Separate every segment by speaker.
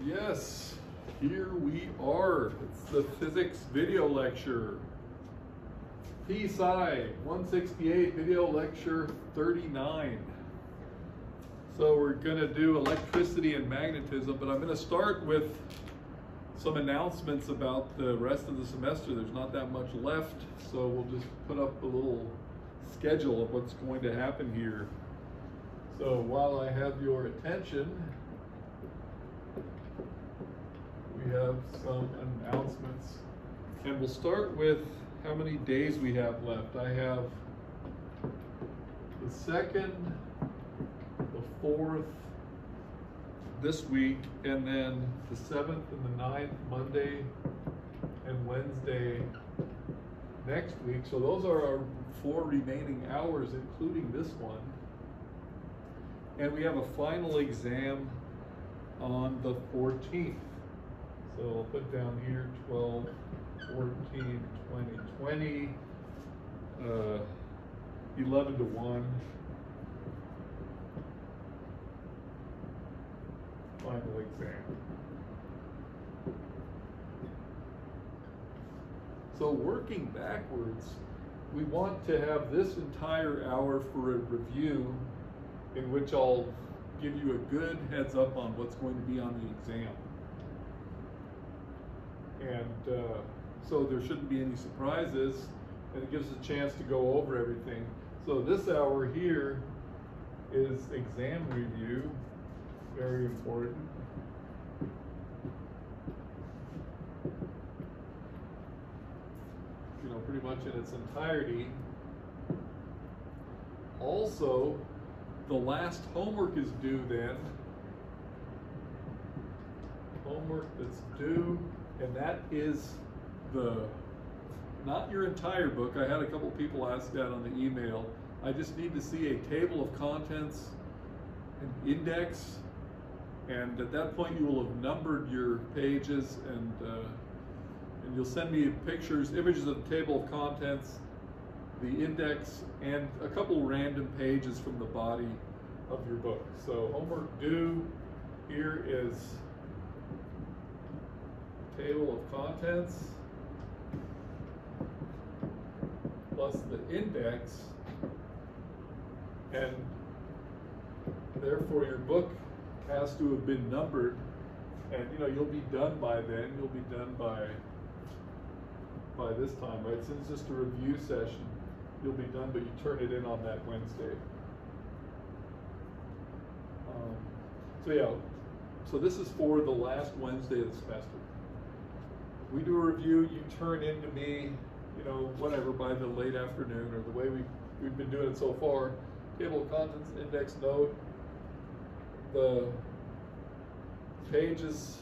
Speaker 1: Yes, here we are. It's the physics video lecture. psci 168, video lecture 39. So we're going to do electricity and magnetism, but I'm going to start with some announcements about the rest of the semester. There's not that much left, so we'll just put up a little schedule of what's going to happen here. So while I have your attention, we have some announcements. And we'll start with how many days we have left. I have the 2nd, the 4th this week, and then the 7th and the 9th, Monday and Wednesday next week. So those are our 4 remaining hours, including this one. And we have a final exam on the 14th. So I'll put down here 12, 14, 20, 11 to 1. Final exam. So working backwards, we want to have this entire hour for a review in which I'll give you a good heads up on what's going to be on the exam. And so there shouldn't be any surprises, and it gives us a chance to go over everything. So this hour here is exam review, very important. You know, pretty much in its entirety. Also, the last homework is due then. Homework that's due, and that is not your entire book. I had a couple people ask that on the email. I just need to see a table of contents, an index, and at that point you will have numbered your pages, and you'll send me pictures, images of the table of contents, the index, and a couple random pages from the body of your book. So homework due here is table of contents plus the index, and therefore your book has to have been numbered, and you know, you'll be done by then. You'll be done by this time, right? Since it's just a review session, you'll be done, but you turn it in on that Wednesday. So yeah, so this is for the last Wednesday of the semester. We do a review, you turn in to me, you know, whatever, by the late afternoon, or the way we've been doing it so far. Table of contents, index, note. The pages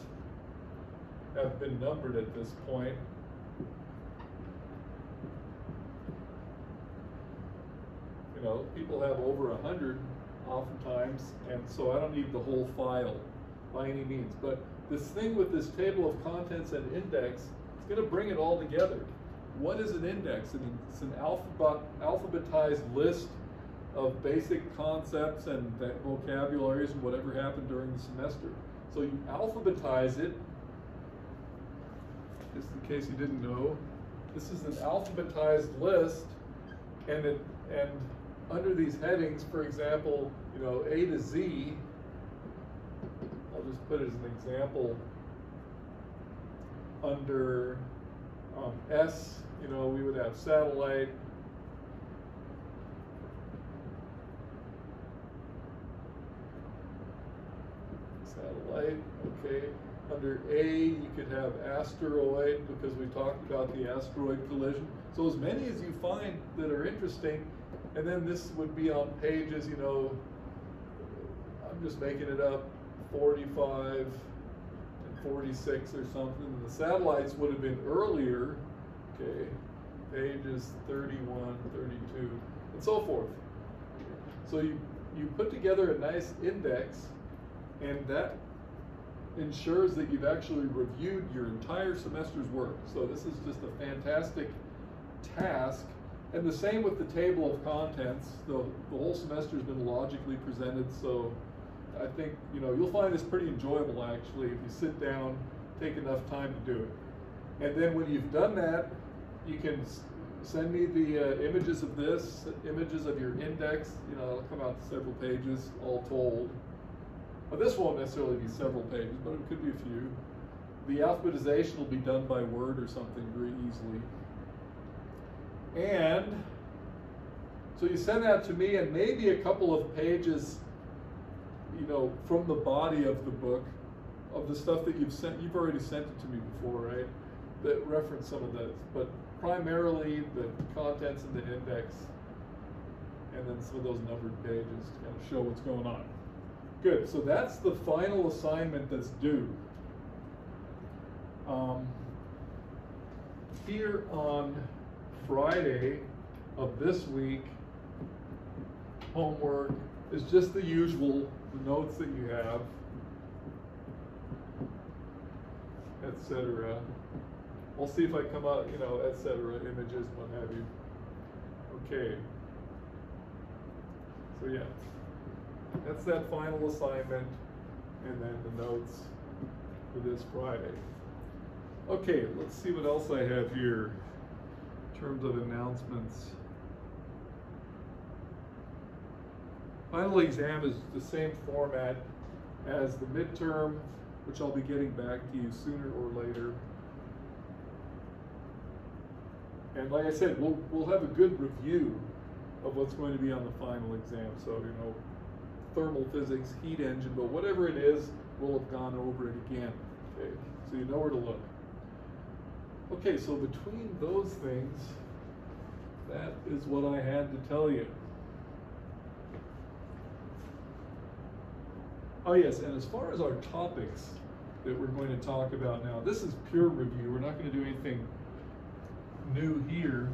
Speaker 1: have been numbered at this point. You know, people have over 100 oftentimes, and so I don't need the whole file by any means. But this thing with this table of contents and index, it's going to bring it all together. What is an index? I mean, it's an alphabetized list of basic concepts and vocabularies and whatever happened during the semester. So you alphabetize it. Just in case you didn't know, this is an alphabetized list, and under these headings, for example, you know, A to Z, I'll just put it as an example. Under S, you know, we would have satellite. Satellite, okay. Under A, you could have asteroid, because we talked about the asteroid collision. So as many as you find that are interesting, and then this would be on pages, you know, I'm just making it up, 45 and 46 or something. And the satellites would have been earlier, okay, pages 31, 32, and so forth. So you put together a nice index, and that ensures that you've actually reviewed your entire semester's work. So this is just a fantastic task. And the same with the table of contents. The whole semester has been logically presented, so I think, you know, you'll find this pretty enjoyable actually if you sit down, take enough time to do it. And then when you've done that, you can send me the images of this, images of your index. You know, it'll come out to several pages all told. But this won't necessarily be several pages, but it could be a few. The alphabetization will be done by word or something very easily. And so you send that to me, and maybe a couple of pages, you know, from the body of the book, of the stuff that you've already sent it to me before, right? That reference some of this, but primarily the contents in the index, and then some of those numbered pages to kind of show what's going on. Good, so that's the final assignment that's due. Here on Friday of this week, homework is just the usual, the notes that you have, etc. I'll see if I come out, you know, etc., images, what have you. Okay. So yeah, that's that final assignment, and then the notes for this Friday. Okay, let's see what else I have here in terms of announcements. Final exam is the same format as the midterm, which I'll be getting back to you sooner or later. And like I said, we'll have a good review of what's going to be on the final exam. So, you know, thermal physics, heat engine, but whatever it is, we'll have gone over it again. Okay, so you know where to look. Okay, so between those things, that is what I had to tell you. Oh yes, and as far as our topics that we're going to talk about now, this is pure review. We're not going to do anything new here.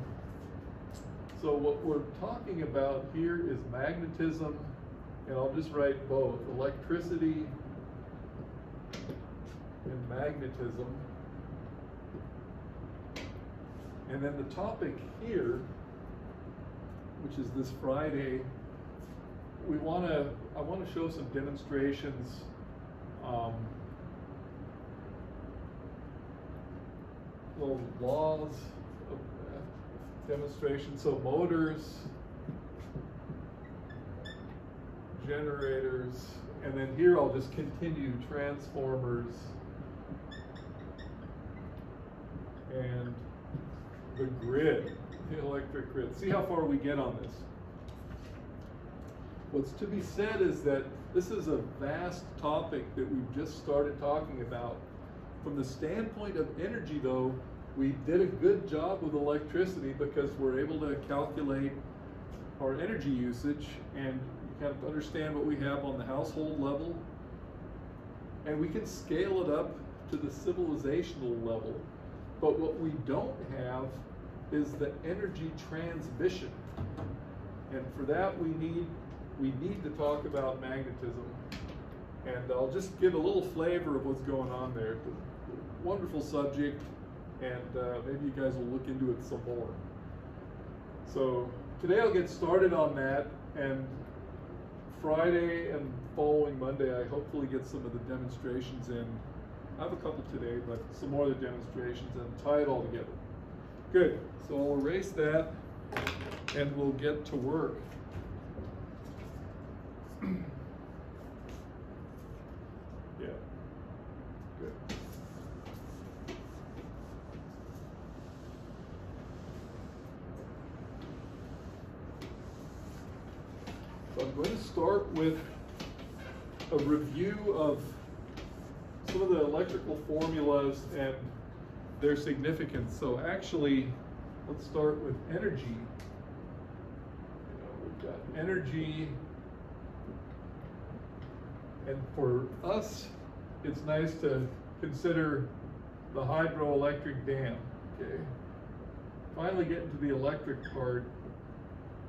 Speaker 1: So what we're talking about here is magnetism, and I'll just write both, electricity and magnetism. And then the topic here, which is this Friday, I want to show some demonstrations. Little laws of demonstration. So motors, generators, and then here I'll just continue transformers and the grid, the electric grid. See how far we get on this. What's to be said is that this is a vast topic that we've just started talking about. From the standpoint of energy, though, we did a good job with electricity because we're able to calculate our energy usage and kind of understand what we have on the household level. And we can scale it up to the civilizational level. But what we don't have is the energy transmission. And for that we need to talk about magnetism. And I'll just give a little flavor of what's going on there. It's a wonderful subject, and maybe you guys will look into it some more. So today I'll get started on that, and Friday and following Monday I hopefully get some of the demonstrations in. I have a couple today, but some more of the demonstrations and tie it all together. Good, so I'll erase that and we'll get to work. Yeah, good. So I'm going to start with a review of some of the electrical formulas and their significance. So actually, let's start with energy. We've got energy, and for us, it's nice to consider the hydroelectric dam, okay? Finally getting to the electric part,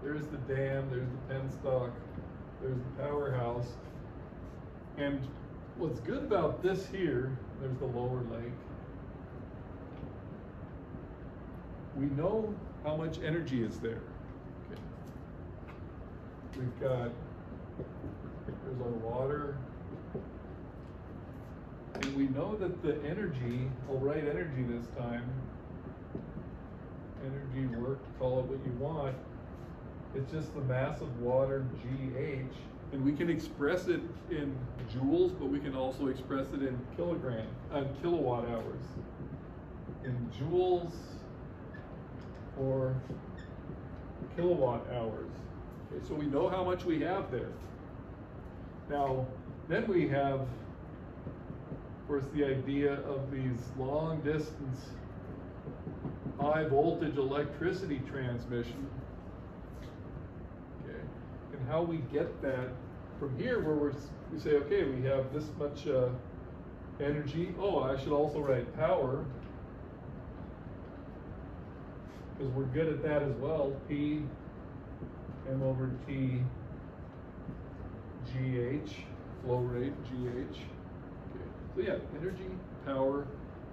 Speaker 1: there's the dam, there's the penstock, there's the powerhouse. And what's good about this here, there's the lower lake. We know how much energy is there. Okay. We've got There's our water. And we know that the energy, I'll write energy this time, energy, work, call it what you want, it's just the mass of water, GH, and we can express it in joules, but we can also express it in kilowatt hours. In joules or kilowatt hours. Okay, so we know how much we have there. Now, then we have, of course, the idea of these long distance, high voltage electricity transmission. Okay, and how we get that from here, where we say, okay, we have this much energy. Oh, I should also write power, because we're good at that as well. P M over T GH, flow rate GH. Okay. So yeah, energy, power,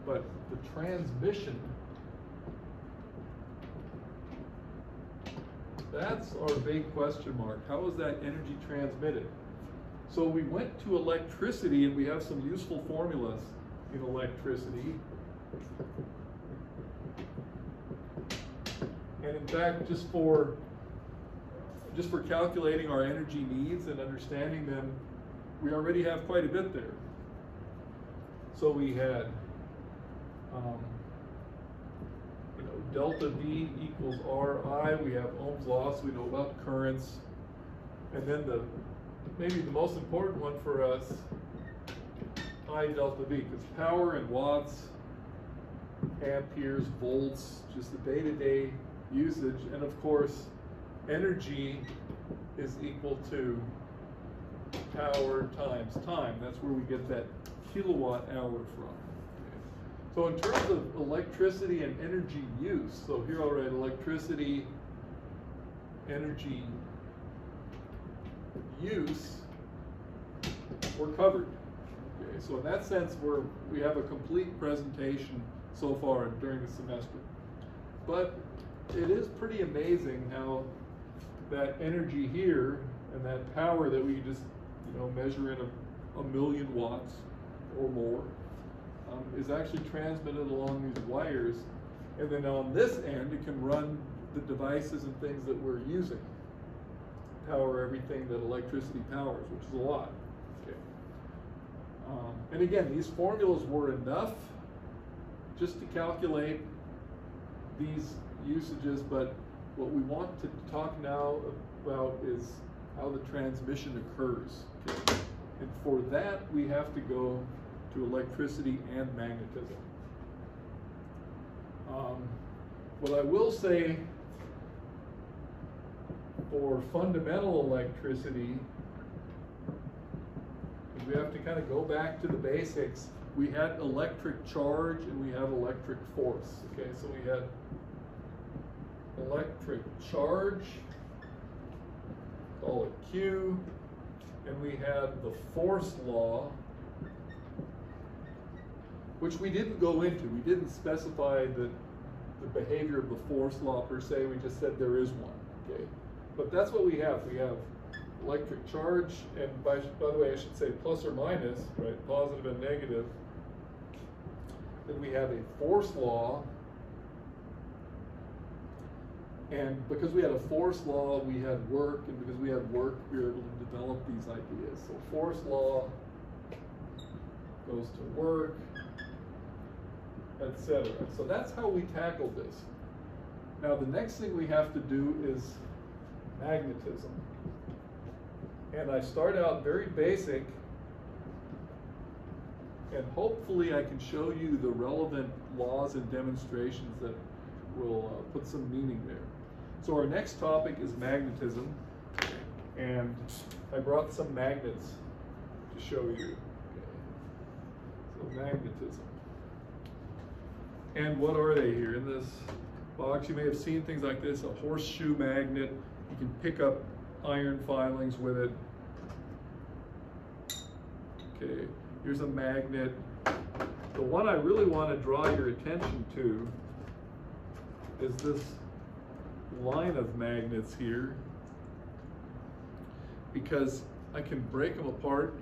Speaker 1: but the transmission, that's our big question mark. How is that energy transmitted? So we went to electricity, and we have some useful formulas in electricity. And in fact, just for calculating our energy needs and understanding them, we already have quite a bit there. So we had, delta V equals Ri. We have Ohm's law, so we know about currents. And then maybe the most important one for us, I delta V, because power in watts, amperes, volts, just the day-to-day usage. And of course, energy is equal to power times time. That's where we get that kilowatt hour from. Okay. So in terms of electricity and energy use, so here I'll write electricity, energy use, we're covered. Okay. So in that sense, we have a complete presentation so far during the semester. But it is pretty amazing how that energy here and that power that we just measure in a million watts or more is actually transmitted along these wires, and then on this end it can run the devices and things that we're using, power everything that electricity powers, which is a lot. Okay. And again, these formulas were enough just to calculate these usages, but what we want to talk now about is how the transmission occurs. Okay? And for that, we have to go to electricity and magnetism. What I will say for fundamental electricity is we have to kind of go back to the basics. We had electric charge and we have electric force. Okay, so we had electric charge, call it Q, and we had the force law, which we didn't go into. We didn't specify the behavior of the force law per se, we just said there is one, okay? But that's what we have. We have electric charge, and by the way, I should say plus or minus, right? Positive and negative. Then we have a force law, and because we had a force law, we had work, and because we had work, we were able to develop these ideas. So force law goes to work, etc. So that's how we tackled this. Now the next thing we have to do is magnetism. And I start out very basic, and hopefully I can show you the relevant laws and demonstrations that will put some meaning there. So our next topic is magnetism, and I brought some magnets to show you. Okay. So magnetism. And what are they here? In this box, you may have seen things like this, a horseshoe magnet. You can pick up iron filings with it. Okay, here's a magnet. The one I really want to draw your attention to is this line of magnets here, because I can break them apart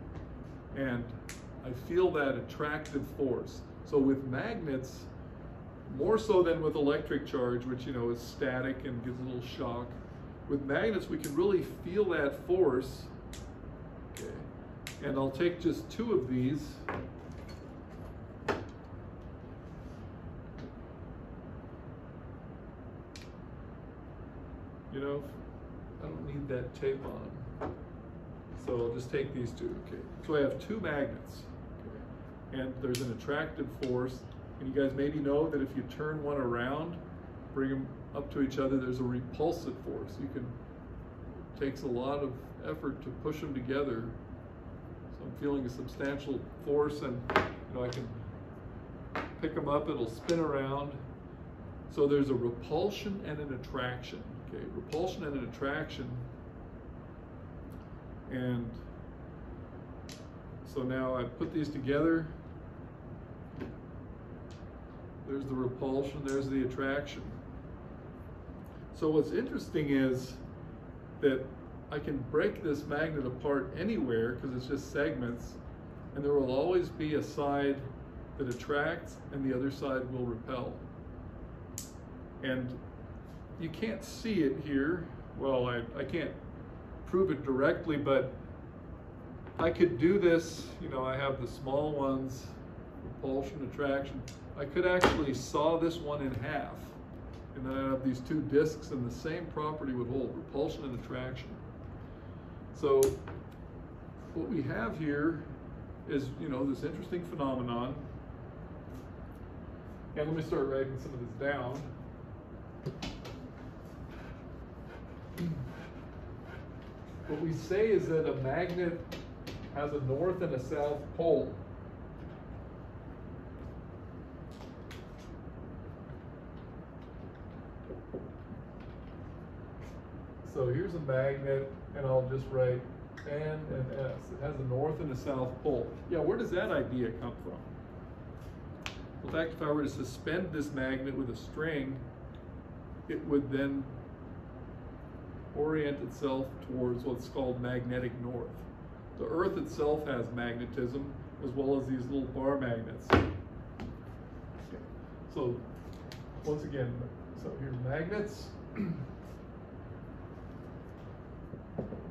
Speaker 1: and I feel that attractive force. So with magnets, more so than with electric charge, which is static and gives a little shock, with magnets we can really feel that force. Okay. And I'll take just 2 of these. I don't need that tape on, so I'll just take these 2. Okay, so I have 2 magnets, okay, and there's an attractive force, and you guys maybe know that if you turn one around, bring them up to each other, there's a repulsive force. It takes a lot of effort to push them together. So I'm feeling a substantial force, and I can pick them up, it'll spin around. So there's a repulsion and an attraction. Okay, repulsion and an attraction. And so now I put these together. There's the repulsion, there's the attraction. So what's interesting is that I can break this magnet apart anywhere because it's just segments, and there will always be a side that attracts and the other side will repel. And you can't see it here. Well, I can't prove it directly, but I could do this. I have the small ones, repulsion, attraction. I could actually saw this one in half, and then I have these 2 discs, and the same property would hold, repulsion and attraction. So what we have here is, this interesting phenomenon. And let me start writing some of this down. What we say is that a magnet has a north and a south pole. So here's a magnet, and I'll just write N and S. It has a north and a south pole. Yeah, where does that idea come from? In fact, if I were to suspend this magnet with a string, it would then orient itself towards what's called magnetic north. The Earth itself has magnetism, as well as these little bar magnets. Okay. So, once again, so here's magnets.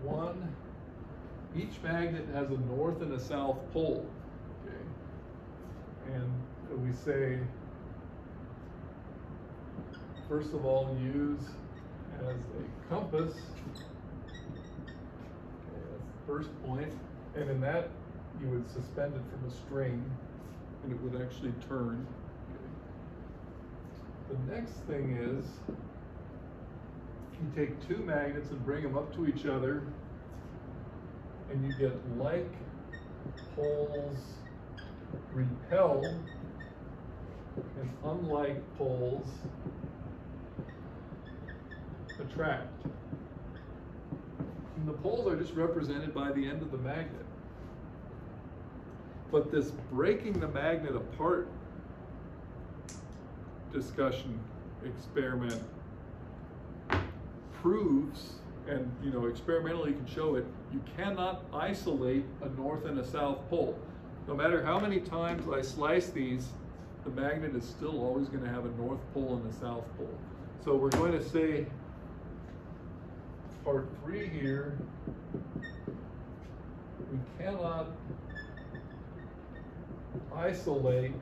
Speaker 1: One, each magnet has a north and a south pole. Okay. And we say, first of all, use as a compass. Okay, that's the first point. And in that, you would suspend it from a string, and it would actually turn. Okay. The next thing is, you take 2 magnets and bring them up to each other, and you get like poles repel, and unlike poles attract. And the poles are just represented by the end of the magnet. But this breaking the magnet apart discussion experiment proves, and experimentally you can show it, you cannot isolate a north and a south pole. No matter how many times I slice these, the magnet is still always going to have a north pole and a south pole. So we're going to say part 3 here, we cannot isolate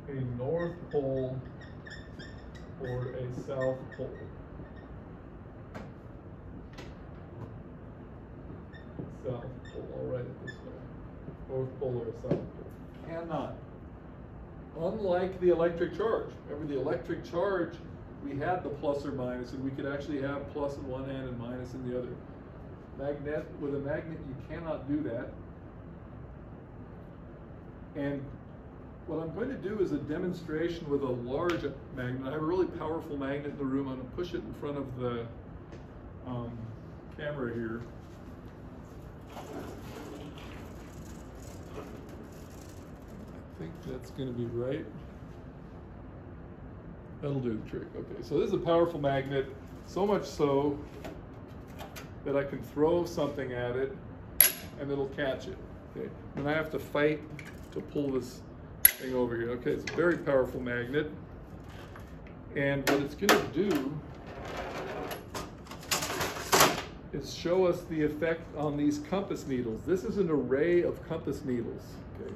Speaker 1: a north pole or a south pole. South pole, I'll write it this way. North pole or a south pole. Cannot. Unlike the electric charge. Remember the electric charge, we had the plus or minus, and we could actually have plus in one end and minus in the other. With a magnet, you cannot do that. And what I'm going to do is a demonstration with a large magnet. I have a really powerful magnet in the room. I'm going to push it in front of the camera here. I think that's going to be right. That'll do the trick. Okay, so this is a powerful magnet, so much so that I can throw something at it and it'll catch it. Okay, and I have to fight to pull this thing over here. Okay, it's a very powerful magnet. And what it's going to do is show us the effect on these compass needles. This is an array of compass needles. Okay,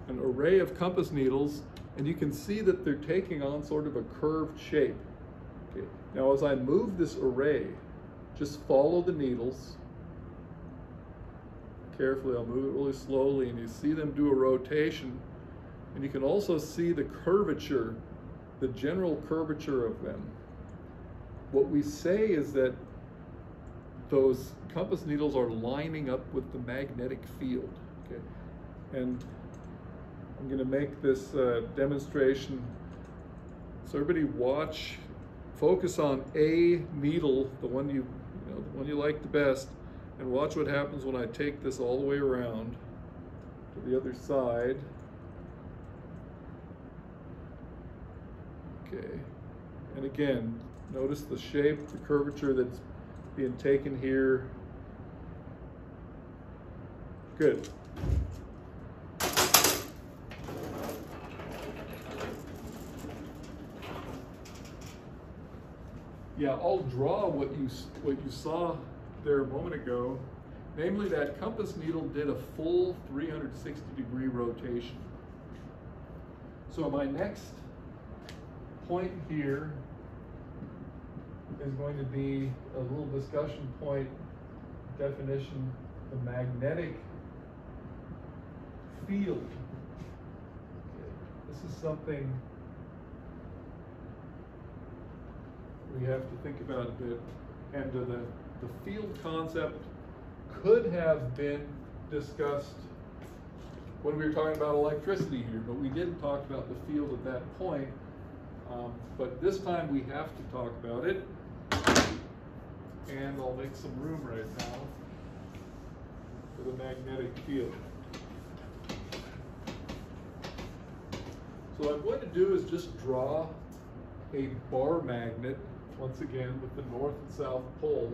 Speaker 1: an array of compass needles, and you can see that they're taking on sort of a curved shape. Okay, now as I move this array, just follow the needles carefully. I'll move it really slowly, and you see them do a rotation, and you can also see the curvature, the general curvature of them. What we say is that those compass needles are lining up with the magnetic field. Okay, and I'm going to make this demonstration. So everybody watch, focus on a needle, the one you like the best, and watch what happens when I take this all the way around to the other side. Okay, and again, notice the shape, the curvature that's being taken here. Good. Yeah, I'll draw what you saw there a moment ago. Namely, that compass needle did a full 360-degree rotation. So my next point here is going to be a little discussion point definition, the magnetic field. Okay. This is something we have to think about a bit. And the field concept could have been discussed when we were talking about electricity here, but we didn't talk about the field at that point. But this time we have to talk about it. And I'll make some room right now for the magnetic field. So what I'm going to do is just draw a bar magnet, once again, with the north and south pole.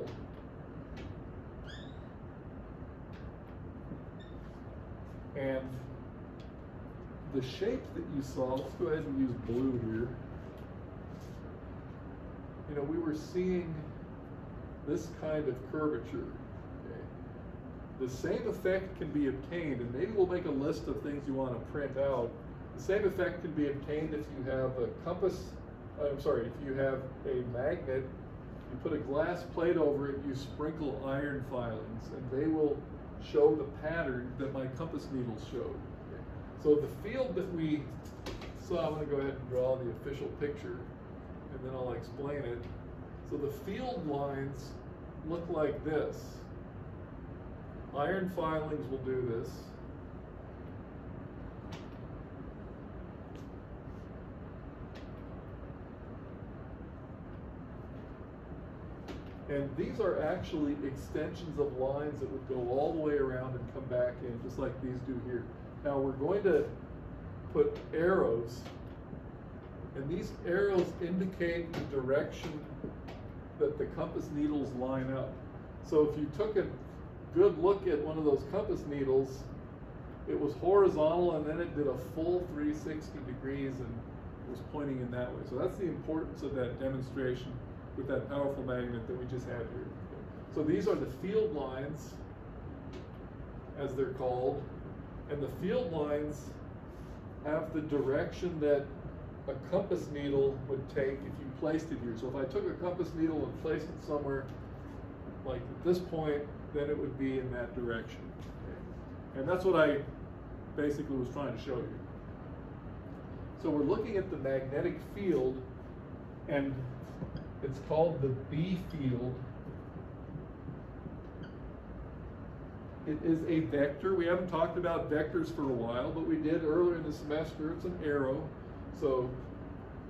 Speaker 1: And the shape that you saw, let's go ahead and use blue here. You know, we were seeing this kind of curvature. Okay. The same effect can be obtained, and maybe we'll make a list of things you want to print out. The same effect can be obtained if you have a if you have a magnet, you put a glass plate over it, you sprinkle iron filings, and they will show the pattern that my compass needles showed. Okay. So the field that we saw, I'm going to go ahead and draw the official picture, and then I'll explain it. So the field lines look like this. Iron filings will do this. And these are actually extensions of lines that would go all the way around and come back in, just like these do here. Now we're going to put arrows, and these arrows indicate the direction that the compass needles line up. So if you took a good look at one of those compass needles, it was horizontal and then it did a full 360 degrees and it was pointing in that way. So that's the importance of that demonstration with that powerful magnet that we just had here. So these are the field lines, as they're called, and the field lines have the direction that a compass needle would take if you placed it here. So if I took a compass needle and placed it somewhere like at this point, then it would be in that direction. Okay. And that's what I basically was trying to show you. So we're looking at the magnetic field, and it's called the B field. It is a vector. We haven't talked about vectors for a while, but we did earlier in the semester. It's an arrow. So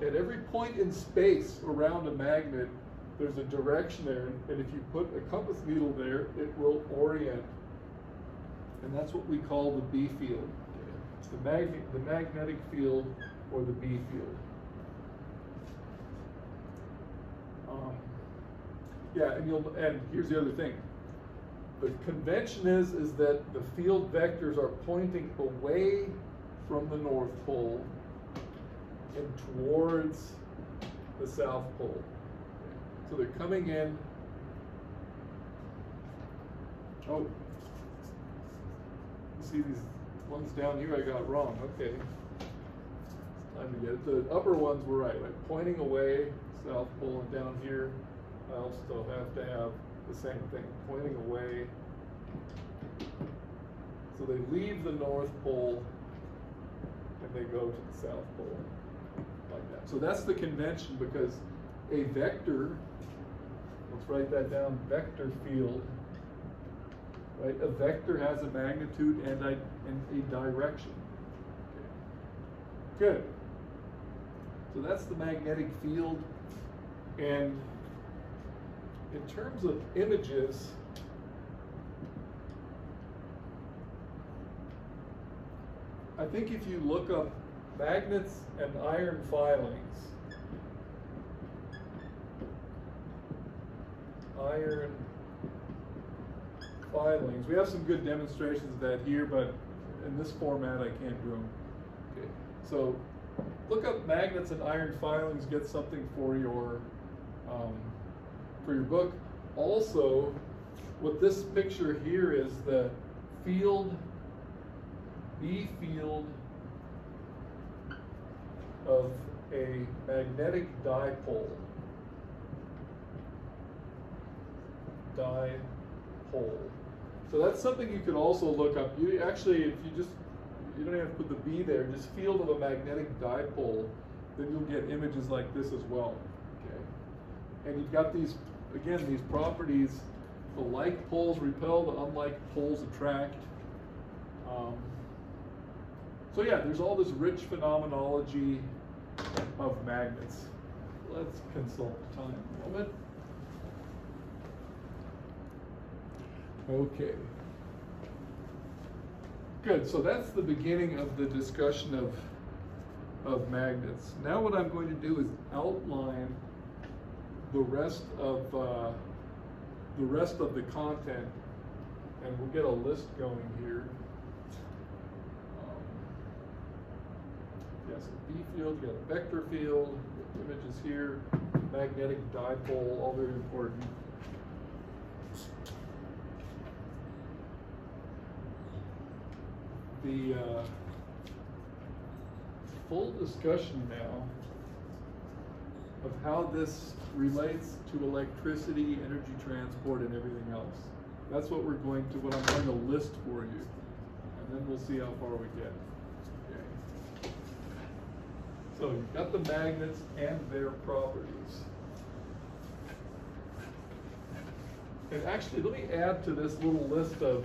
Speaker 1: at every point in space around a magnet, there's a direction there, and if you put a compass needle there, it will orient. And that's what we call the B field. It's the magnetic field, or the B field. Yeah, and here's the other thing. the convention is that the field vectors are pointing away from the North Pole and towards the South Pole. So they're coming in. Oh, you see these ones down here I got wrong. Okay. It's time to get it. The upper ones were right, pointing away, South Pole, and down here I also have to have the same thing, pointing away. So they leave the North Pole and they go to the South Pole, like that. So that's the convention, because a vector, let's write that down, vector field, right? A vector has a magnitude and a direction. Okay. Good. So that's the magnetic field. And in terms of images, I think if you look up magnets and iron filings, we have some good demonstrations of that here, but in this format I can't do them. Okay. So look up magnets and iron filings, get something for your book. Also, what this picture here is the field, B field of a magnetic dipole. So that's something you could also look up. You actually, if you don't have to put the B there, just field of a magnetic dipole, then you'll get images like this as well. Okay. And you've got these, again, these properties. The like poles repel, the unlike poles attract. So yeah, there's all this rich phenomenology of magnets. Let's consult time a moment. Okay. Good, so that's the beginning of the discussion of magnets. Now what I'm going to do is outline the rest of the content, and we'll get a list going here. Yes, a B field, you got a vector field, images here, magnetic dipole, all very important. The full discussion now of how this relates to electricity, energy transport, and everything else. That's what I'm going to list for you, and then we'll see how far we get. Okay. So you've got the magnets and their properties. And actually, let me add to this little list of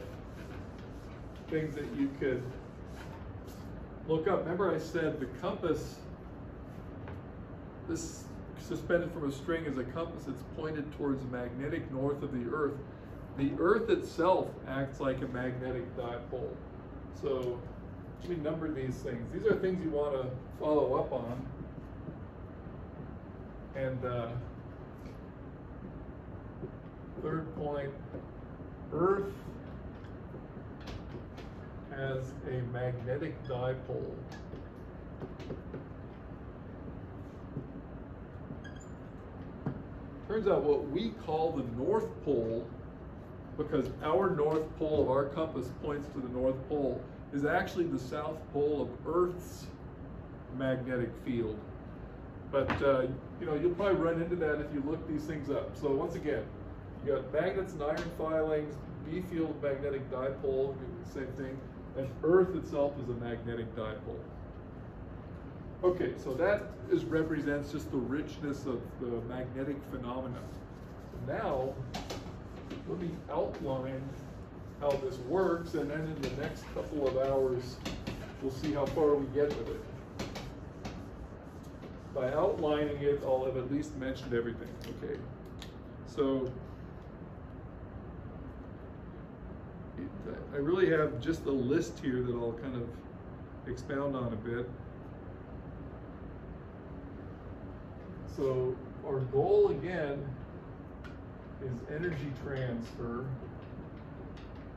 Speaker 1: things that you could look up. Remember I said the compass, this suspended from a string is a compass. It's pointed towards the magnetic north of the Earth. The Earth itself acts like a magnetic dipole. So let me number these things. These are things you want to follow up on. And third point, Earth has a magnetic dipole. Turns out what we call the North Pole, because our North Pole of our compass points to the North Pole, is actually the South Pole of Earth's magnetic field. But you'll probably run into that if you look these things up. So once again, you got magnets and iron filings, B field magnetic dipole, same thing. And Earth itself is a magnetic dipole. Okay, so that represents just the richness of the magnetic phenomena. Now, let me outline how this works, and then in the next couple of hours, we'll see how far we get with it. By outlining it, I'll have at least mentioned everything. Okay, so I really have just a list here that I'll kind of expound on a bit. So our goal again is energy transfer.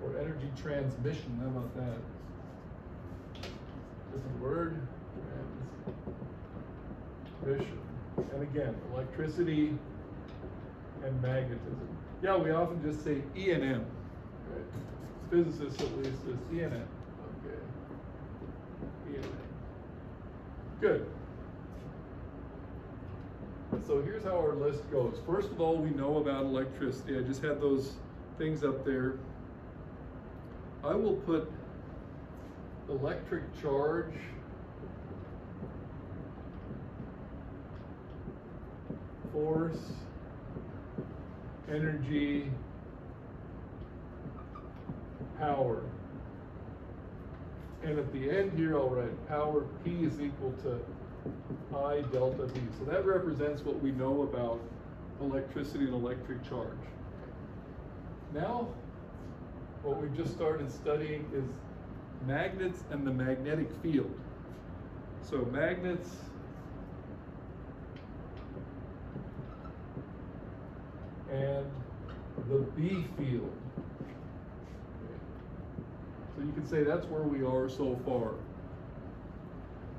Speaker 1: or energy transmission. How about that? Different word. Transmission. And again, electricity and magnetism. Yeah, we often just say E and M. Right? Physicists at least is E and M. Okay. E and M. Good. So here's how our list goes. First of all, we know about electricity. I just had those things up there. I will put electric charge, force, energy, power. And at the end here, I'll write power P is equal to I delta V. So that represents what we know about electricity and electric charge. Now, what we've just started studying is magnets and the magnetic field. So magnets and the B field. So you can say that's where we are so far.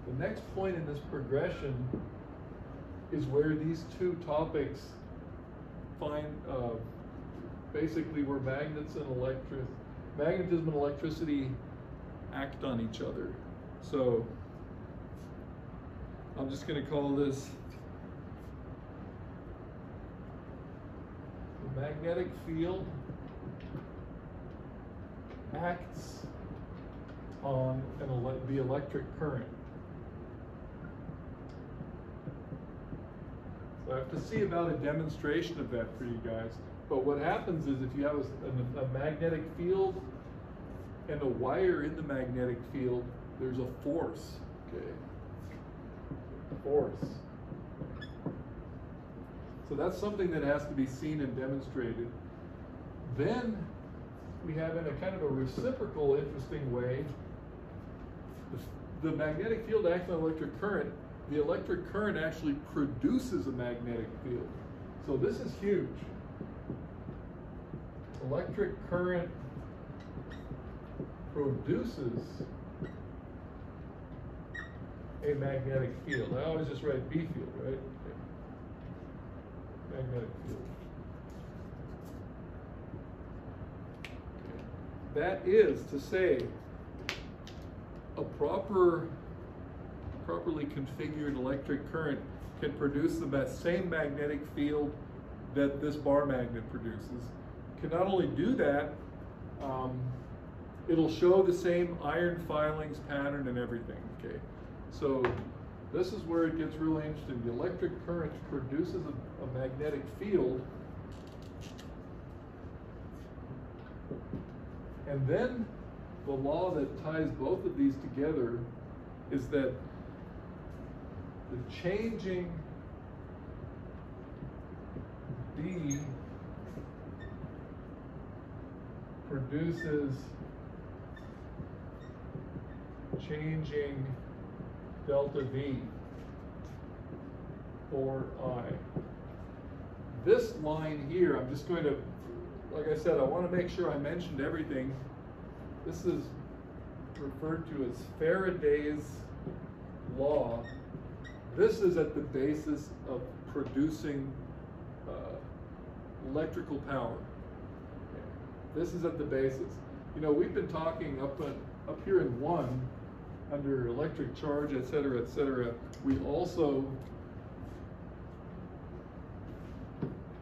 Speaker 1: The next point in this progression is where these two topics find basically where magnetism and electricity act on each other. So I'm just going to call this the magnetic field acts on the electric current. So I have to see about a demonstration of that for you guys. But what happens is if you have a magnetic field and a wire in the magnetic field, there's a force, okay? Force. So that's something that has to be seen and demonstrated. Then we have, in a kind of a reciprocal, interesting way, the magnetic field acts on electric current. The electric current actually produces a magnetic field. So this is huge. Electric current produces a magnetic field. I always just write B field, right? Okay. Magnetic field. Okay. That is to say, a properly configured electric current can produce the same magnetic field that this bar magnet produces. Can not only do that, it'll show the same iron filings pattern and everything, okay? So this is where it gets really interesting. The electric current produces a magnetic field, and then the law that ties both of these together is that the changing B produces changing delta V for I. This line here, I'm just going to, like I said, I want to make sure I mentioned everything. This is referred to as Faraday's law. This is at the basis of producing electrical power. This is at the basis. You know, we've been talking up here in 1 under electric charge, et cetera, et cetera. We also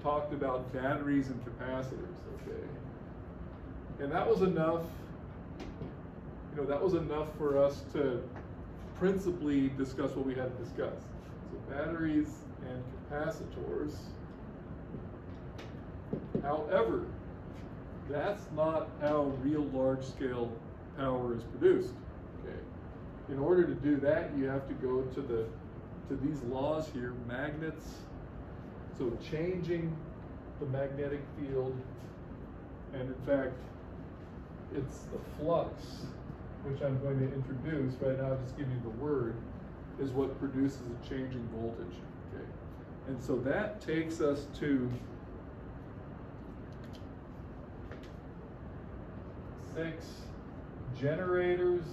Speaker 1: talked about batteries and capacitors, okay? And that was enough, you know, that was enough for us to principally discuss what we had to discuss. So batteries and capacitors. However, that's not how real large-scale power is produced. Okay. In order to do that, you have to go to these laws here, magnets. So changing the magnetic field, and in fact, it's the flux, which I'm going to introduce right now. I'll just give you the word, is what produces a changing voltage. Okay. And so that takes us to 6, generators,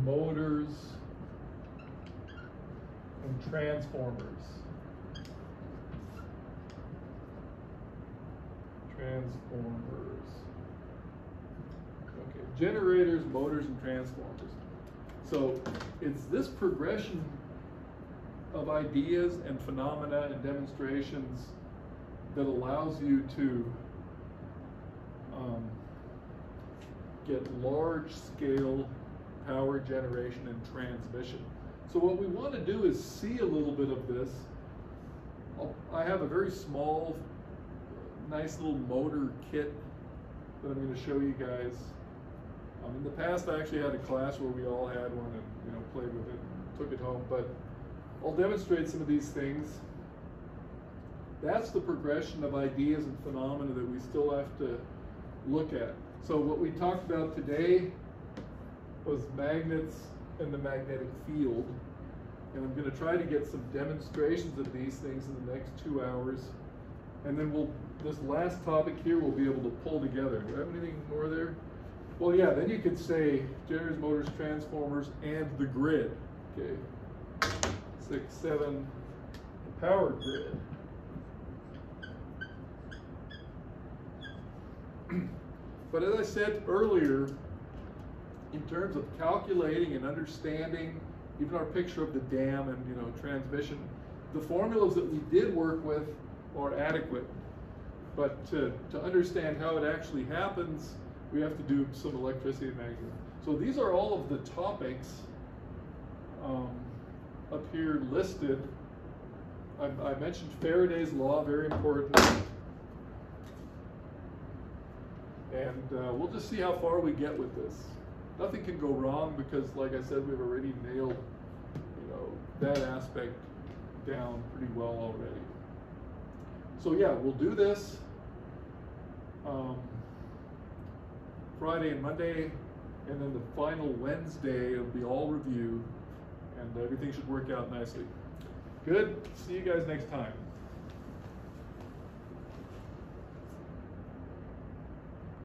Speaker 1: motors, and transformers. Okay, generators, motors, and transformers. So it's this progression of ideas and phenomena and demonstrations that allows you to get large-scale power generation and transmission. So what we want to do is see a little bit of this. I have a very small, nice little motor kit that I'm going to show you guys. In the past, I actually had a class where we all had one and played with it and took it home. But I'll demonstrate some of these things. That's the progression of ideas and phenomena that we still have to look at. So what we talked about today was magnets and the magnetic field. And I'm going to try to get some demonstrations of these things in the next 2 hours. And then this last topic here we'll be able to pull together. Do I have anything more there? Well, yeah, then you could say generators, motors, transformers, and the grid. Okay. 6, 7, the power grid. But as I said earlier, in terms of calculating and understanding, even our picture of the dam and transmission, the formulas that we did work with are adequate. But to understand how it actually happens, we have to do some electricity and magnetism. So these are all of the topics up here listed. I mentioned Faraday's law, very important. And we'll just see how far we get with this. Nothing can go wrong because, like I said, we've already nailed that aspect down pretty well already. So yeah, we'll do this Friday and Monday, and then the final Wednesday it'll be all review, and everything should work out nicely. Good. See you guys next time.